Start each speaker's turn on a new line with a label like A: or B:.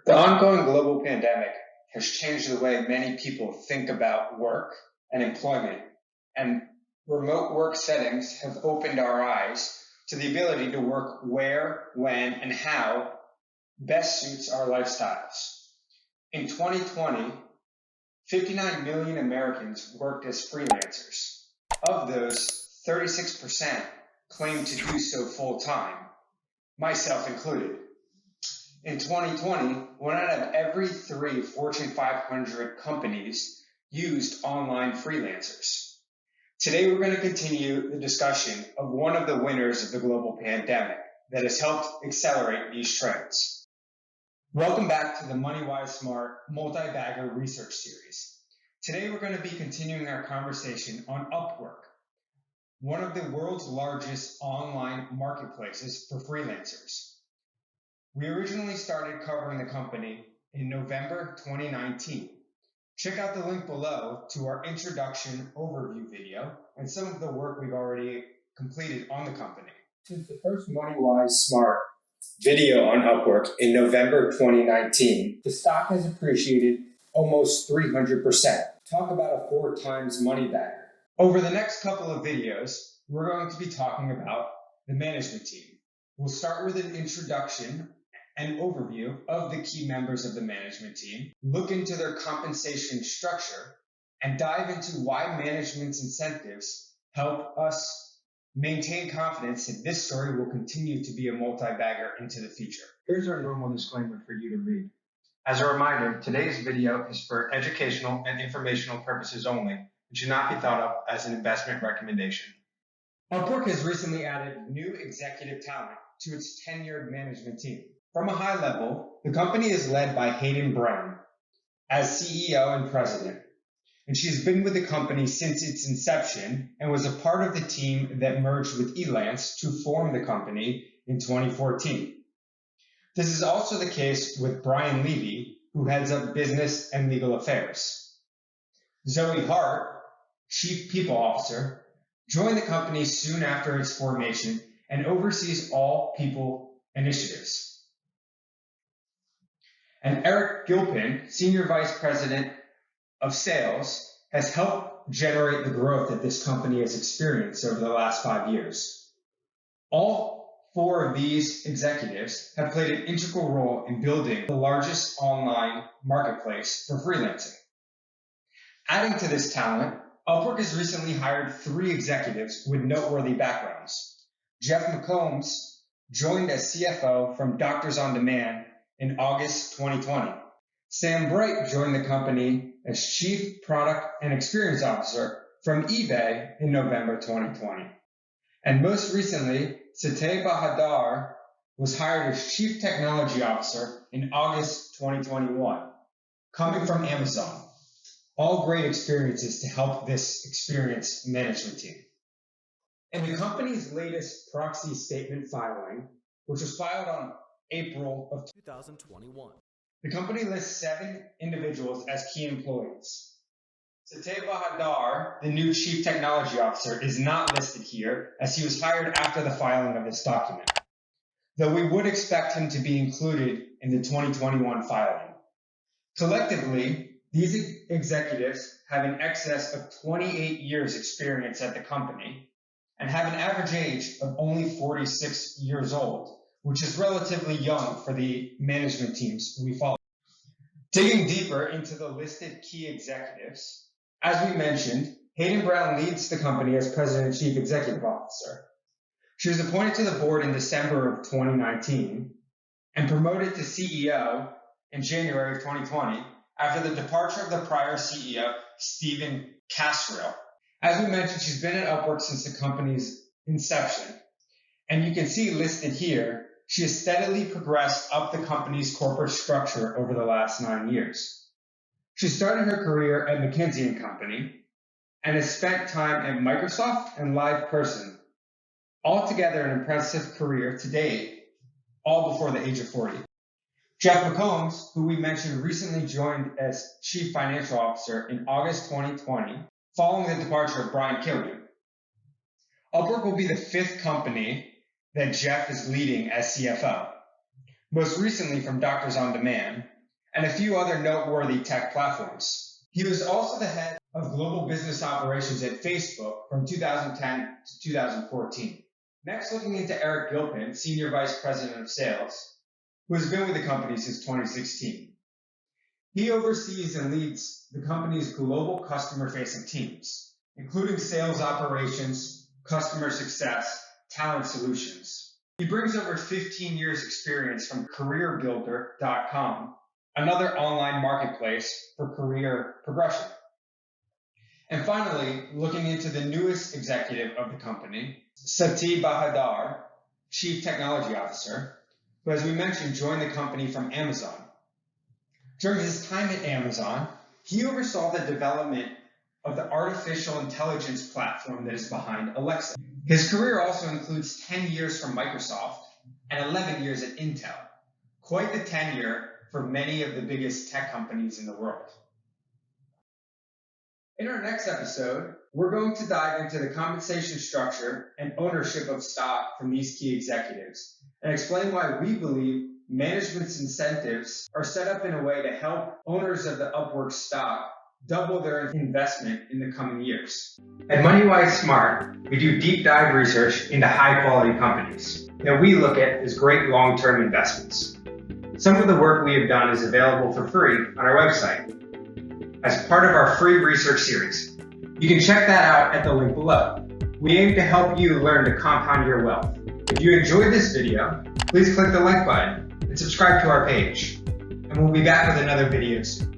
A: The ongoing global pandemic has changed the way many people think about work and employment, and remote work settings have opened our eyes to the ability to work where, when, and how best suits our lifestyles. In 2020, 59 million Americans worked as freelancers. Of those, 36% claimed to do so full-time, myself included. In 2020, 1 out of every 3 Fortune 500 companies used online freelancers. Today, we're going to continue the discussion of one of the winners of the global pandemic that has helped accelerate these trends. Welcome back to the MoneyWise Smart Multi-Bagger Research Series. Today, we're going to be continuing our conversation on Upwork, one of the world's largest online marketplaces for freelancers. We originally started covering the company in November 2019. Check out the link below to our introduction overview video and some of the work we've already completed on the company. Since the first MoneyWise Smart video on Upwork in November 2019, the stock has appreciated almost 300%. Talk about a 4 times money bagger. Over the next couple of videos, we're going to be talking about the management team. We'll start with an introduction and overview of the key members of the management team, look into their compensation structure, and dive into why management's incentives help us maintain confidence that this story will continue to be a multi-bagger into the future. Here's our normal disclaimer for you to read. As a reminder, today's video is for educational and informational purposes only and should not be thought of as an investment recommendation. Upwork has recently added new executive talent to its tenured management team. From a high level, the company is led by Hayden Brown as CEO and president, and she's been with the company since its inception and was a part of the team that merged with Elance to form the company in 2014. This is also the case with Brian Levy, who heads up business and legal affairs. Zoe Hart, Chief People Officer, joined the company soon after its formation and oversees all people initiatives. And Eric Gilpin, Senior Vice President of Sales, has helped generate the growth that this company has experienced over the last 5 years. All 4 of these executives have played an integral role in building the largest online marketplace for freelancing. Adding to this talent, Upwork has recently hired 3 executives with noteworthy backgrounds. Jeff McCombs joined as CFO from Doctors on Demand in August 2020. Sam Bright joined the company as Chief Product and Experience Officer from eBay in November 2020. And most recently, Satay Bahadar was hired as Chief Technology Officer in August 2021, coming from Amazon. All great experiences to help this experienced management team. In the company's latest proxy statement filing, which was filed on April of 2021. The company lists 7 individuals as key employees. Satay Bahadar, the new Chief Technology Officer, is not listed here as he was hired after the filing of this document, though we would expect him to be included in the 2021 filing. Collectively, these executives have in excess of 28 years experience at the company and have an average age of only 46 years old, which is relatively young for the management teams we follow. Digging deeper into the listed key executives, as we mentioned, Hayden Brown leads the company as President and Chief Executive Officer. She was appointed to the board in December of 2019 and promoted to CEO in January of 2020 after the departure of the prior CEO, Stephen Casrill. As we mentioned, she's been at Upwork since the company's inception, and you can see listed here, she has steadily progressed up the company's corporate structure over the last 9 years. She started her career at McKinsey & Company and has spent time at Microsoft and LivePerson. Altogether an impressive career to date, all before the age of 40. Jeff McCombs, who we mentioned recently joined as Chief Financial Officer in August 2020, following the departure of Brian Killian. Upwork will be the 5th company that Jeff is leading as CFO. Most recently from Doctors on Demand, and a few other noteworthy tech platforms. He was also the head of global business operations at Facebook from 2010 to 2014. Next, looking into Eric Gilpin, Senior Vice President of Sales, who has been with the company since 2016. He oversees and leads the company's global customer-facing teams, including sales operations, customer success, talent solutions. He brings over 15 years experience from CareerBuilder.com, another online marketplace for career progression. And finally, looking into the newest executive of the company, Sati Bahadar, Chief Technology Officer, who, as we mentioned, joined the company from Amazon. During his time at Amazon, he oversaw the development of the artificial intelligence platform that is behind Alexa. His career also includes 10 years from Microsoft and 11 years at Intel. Quite the tenure for many of the biggest tech companies in the world. In our next episode, we're going to dive into the compensation structure and ownership of stock from these key executives and explain why we believe management's incentives are set up in a way to help owners of the Upwork stock double their investment in the coming years. At MoneyWise Smart, we do deep dive research into high quality companies that we look at as great long-term investments. Some of the work we have done is available for free on our website as part of our free research series. You can check that out at the link below. We aim to help you learn to compound your wealth. If you enjoyed this video, please click the like button and subscribe to our page. And we'll be back with another video soon.